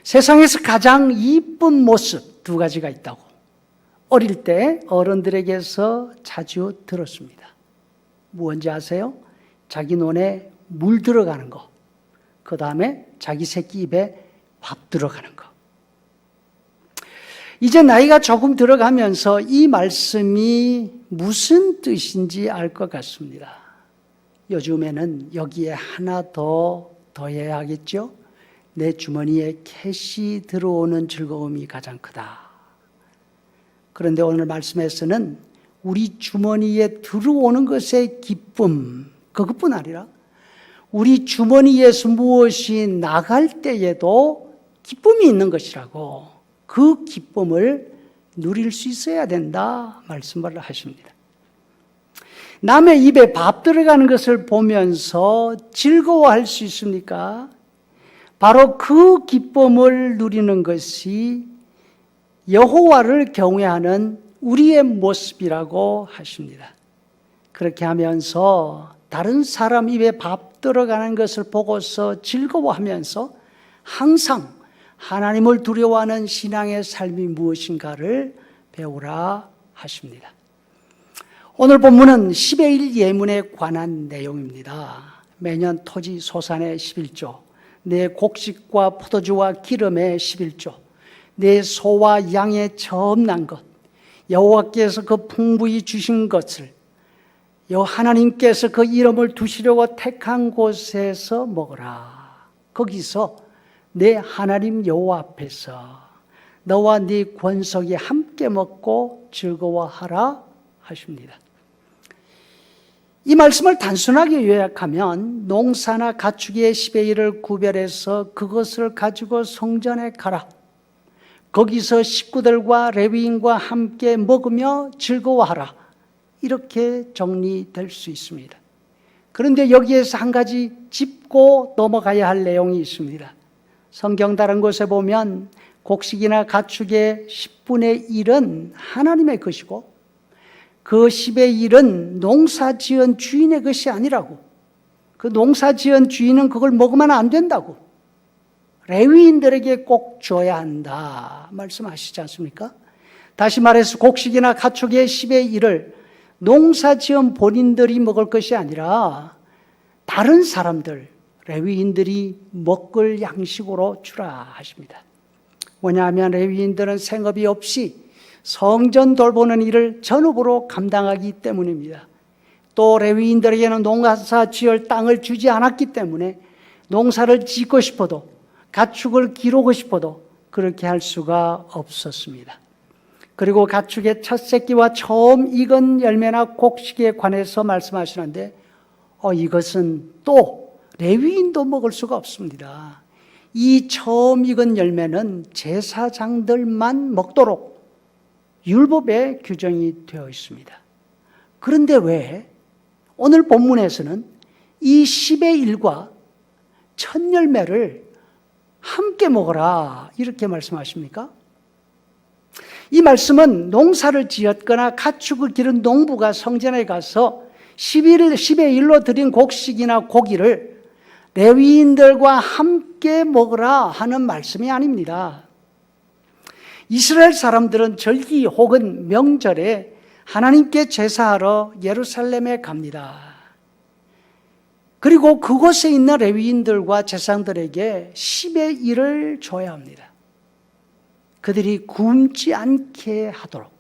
세상에서 가장 이쁜 모습 두 가지가 있다고 어릴 때 어른들에게서 자주 들었습니다. 무엇인지 아세요? 자기 눈에 물 들어가는 거, 그 다음에 자기 새끼 입에 밥 들어가는 거. 이제 나이가 조금 들어가면서 이 말씀이 무슨 뜻인지 알 것 같습니다. 요즘에는 여기에 하나 더 더해야겠죠? 내 주머니에 캐시 들어오는 즐거움이 가장 크다. 그런데 오늘 말씀에서는 우리 주머니에 들어오는 것의 기쁨, 그것뿐 아니라 우리 주머니에서 무엇이 나갈 때에도 기쁨이 있는 것이라고, 그 기쁨을 누릴 수 있어야 된다 말씀을 하십니다. 남의 입에 밥 들어가는 것을 보면서 즐거워할 수 있습니까? 바로 그 기쁨을 누리는 것이 여호와를 경외하는 우리의 모습이라고 하십니다. 그렇게 하면서 다른 사람 입에 밥 들어가는 것을 보고서 즐거워하면서 항상 하나님을 두려워하는 신앙의 삶이 무엇인가를 배우라 하십니다. 오늘 본문은 10의 1 예문에 관한 내용입니다. 매년 토지 소산의 11조, 내 곡식과 포도주와 기름의 11조, 내 소와 양의 처음 난 것, 여호와께서 그 풍부히 주신 것을 하나님께서 그 이름을 두시려고 택한 곳에서 먹으라. 거기서 내 하나님 여호와 앞에서 너와 네 권속이 함께 먹고 즐거워하라 하십니다. 이 말씀을 단순하게 요약하면 농사나 가축의 10의 1을 구별해서 그것을 가지고 성전에 가라. 거기서 식구들과 레위인과 함께 먹으며 즐거워하라. 이렇게 정리될 수 있습니다. 그런데 여기에서 한 가지 짚고 넘어가야 할 내용이 있습니다. 성경 다른 곳에 보면 곡식이나 가축의 10분의 1은 하나님의 것이고 그 10의 1은 농사 지은 주인의 것이 아니라고, 그 농사 지은 주인은 그걸 먹으면 안 된다고, 레위인들에게 꼭 줘야 한다 말씀하시지 않습니까? 다시 말해서 곡식이나 가축의 10의 1을 농사 지은 본인들이 먹을 것이 아니라 다른 사람들, 레위인들이 먹을 양식으로 주라 하십니다. 뭐냐 하면 레위인들은 생업이 없이 성전 돌보는 일을 전업으로 감당하기 때문입니다. 또 레위인들에게는 농사 지을 땅을 주지 않았기 때문에 농사를 짓고 싶어도 가축을 기르고 싶어도 그렇게 할 수가 없었습니다. 그리고 가축의 첫 새끼와 처음 익은 열매나 곡식에 관해서 말씀하시는데 이것은 또 레위인도 먹을 수가 없습니다. 이 처음 익은 열매는 제사장들만 먹도록 율법에 규정이 되어 있습니다. 그런데 왜 오늘 본문에서는 이 10의 1과 첫 열매를 함께 먹어라 이렇게 말씀하십니까? 이 말씀은 농사를 지었거나 가축을 기른 농부가 성전에 가서 10의 1로 드린 곡식이나 고기를 레위인들과 함께 먹으라 하는 말씀이 아닙니다. 이스라엘 사람들은 절기 혹은 명절에 하나님께 제사하러 예루살렘에 갑니다. 그리고 그곳에 있는 레위인들과 제사장들에게 10의 1을 줘야 합니다. 그들이 굶지 않게 하도록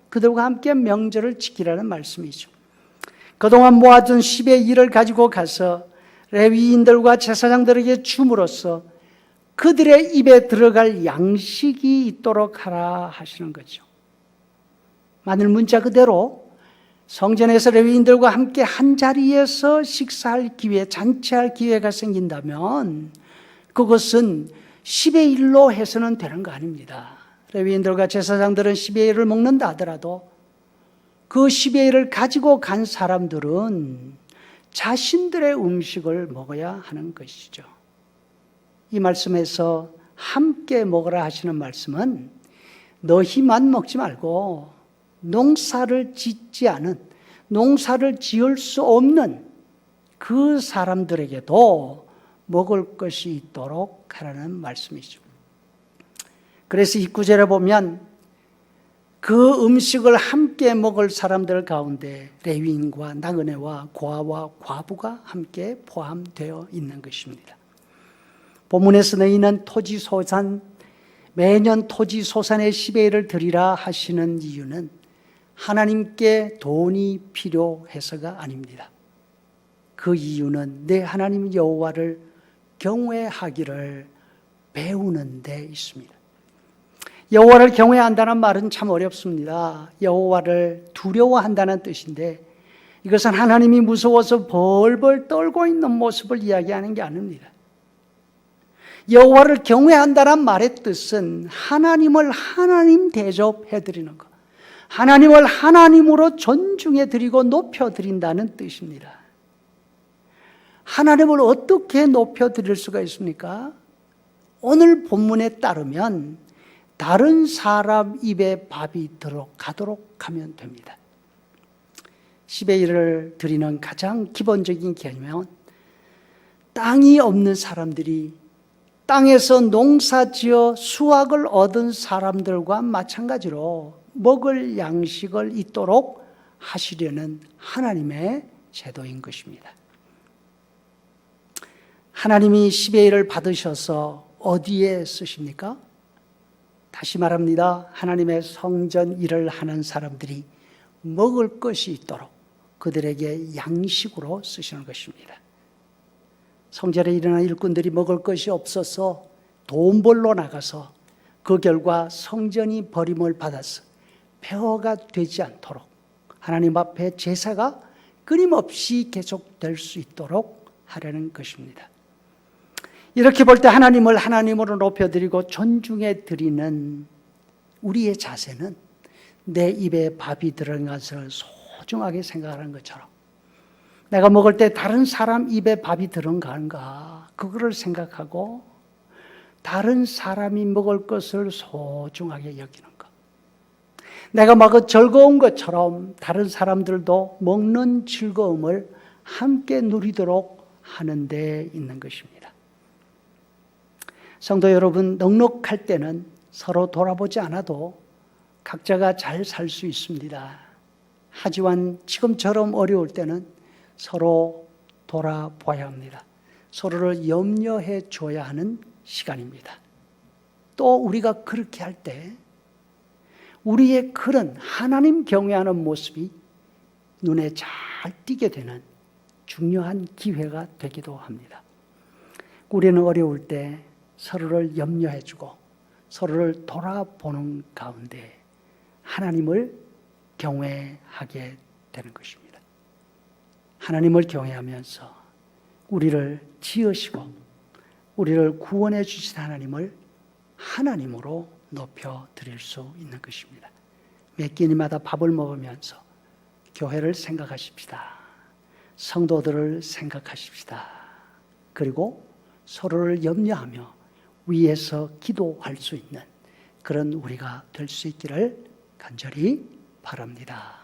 그들과 함께 명절을 지키라는 말씀이죠. 그동안 모아둔 10의 1을 가지고 가서 레위인들과 제사장들에게 줌으로써 그들의 입에 들어갈 양식이 있도록 하라 하시는 거죠. 만일 문자 그대로 성전에서 레위인들과 함께 한 자리에서 식사할 기회, 잔치할 기회가 생긴다면 그것은 10의 1로 해서는 되는 거 아닙니다. 레위인들과 제사장들은 10의 1을 먹는다 하더라도 그 10의 1을 가지고 간 사람들은 자신들의 음식을 먹어야 하는 것이죠. 이 말씀에서 함께 먹으라 하시는 말씀은 너희만 먹지 말고 농사를 짓지 않은, 농사를 지을 수 없는 그 사람들에게도 먹을 것이 있도록 하라는 말씀이죠. 그래서 이 구절에 보면 그 음식을 함께 먹을 사람들 가운데 레위인과 나그네와 고아와 과부가 함께 포함되어 있는 것입니다. 본문에서 너희는 매년 토지소산의 10의 1을 드리라 하시는 이유는 하나님께 돈이 필요해서가 아닙니다. 그 이유는 내 하나님 여호와를 경외하기를 배우는 데 있습니다. 여호와를 경외한다는 말은 참 어렵습니다. 여호와를 두려워한다는 뜻인데 이것은 하나님이 무서워서 벌벌 떨고 있는 모습을 이야기하는 게 아닙니다. 여호와를 경외한다는 말의 뜻은 하나님을 하나님 대접해드리는 것, 하나님을 하나님으로 존중해드리고 높여드린다는 뜻입니다. 하나님을 어떻게 높여드릴 수가 있습니까? 오늘 본문에 따르면 다른 사람 입에 밥이 들어가도록 하면 됩니다. 10의 1을 드리는 가장 기본적인 개념은 땅이 없는 사람들이 땅에서 농사지어 수확을 얻은 사람들과 마찬가지로 먹을 양식을 있도록 하시려는 하나님의 제도인 것입니다. 하나님이 10의 1을 받으셔서 어디에 쓰십니까? 다시 말합니다. 하나님의 성전 일을 하는 사람들이 먹을 것이 있도록 그들에게 양식으로 쓰시는 것입니다. 성전에 일어난 일꾼들이 먹을 것이 없어서 돈 벌러 나가서 그 결과 성전이 버림을 받아서 폐허가 되지 않도록 하나님 앞에 제사가 끊임없이 계속될 수 있도록 하려는 것입니다. 이렇게 볼 때 하나님을 하나님으로 높여드리고 존중해 드리는 우리의 자세는 내 입에 밥이 들어간 것을 소중하게 생각하는 것처럼 내가 먹을 때 다른 사람 입에 밥이 들어간가 그거를 생각하고 다른 사람이 먹을 것을 소중하게 여기는 것, 내가 먹어 즐거운 것처럼 다른 사람들도 먹는 즐거움을 함께 누리도록 하는 데 있는 것입니다. 성도 여러분, 넉넉할 때는 서로 돌아보지 않아도 각자가 잘 살 수 있습니다. 하지만 지금처럼 어려울 때는 서로 돌아봐야 합니다. 서로를 염려해 줘야 하는 시간입니다. 또 우리가 그렇게 할 때 우리의 그런 하나님 경외하는 모습이 눈에 잘 띄게 되는 중요한 기회가 되기도 합니다. 우리는 어려울 때 서로를 염려해 주고 서로를 돌아보는 가운데 하나님을 경외하게 되는 것입니다. 하나님을 경외하면서 우리를 지으시고 우리를 구원해 주신 하나님을 하나님으로 높여드릴 수 있는 것입니다. 매 끼니마다 밥을 먹으면서 교회를 생각하십시다. 성도들을 생각하십시다. 그리고 서로를 염려하며 위에서 기도할 수 있는 그런 우리가 될 수 있기를 간절히 바랍니다.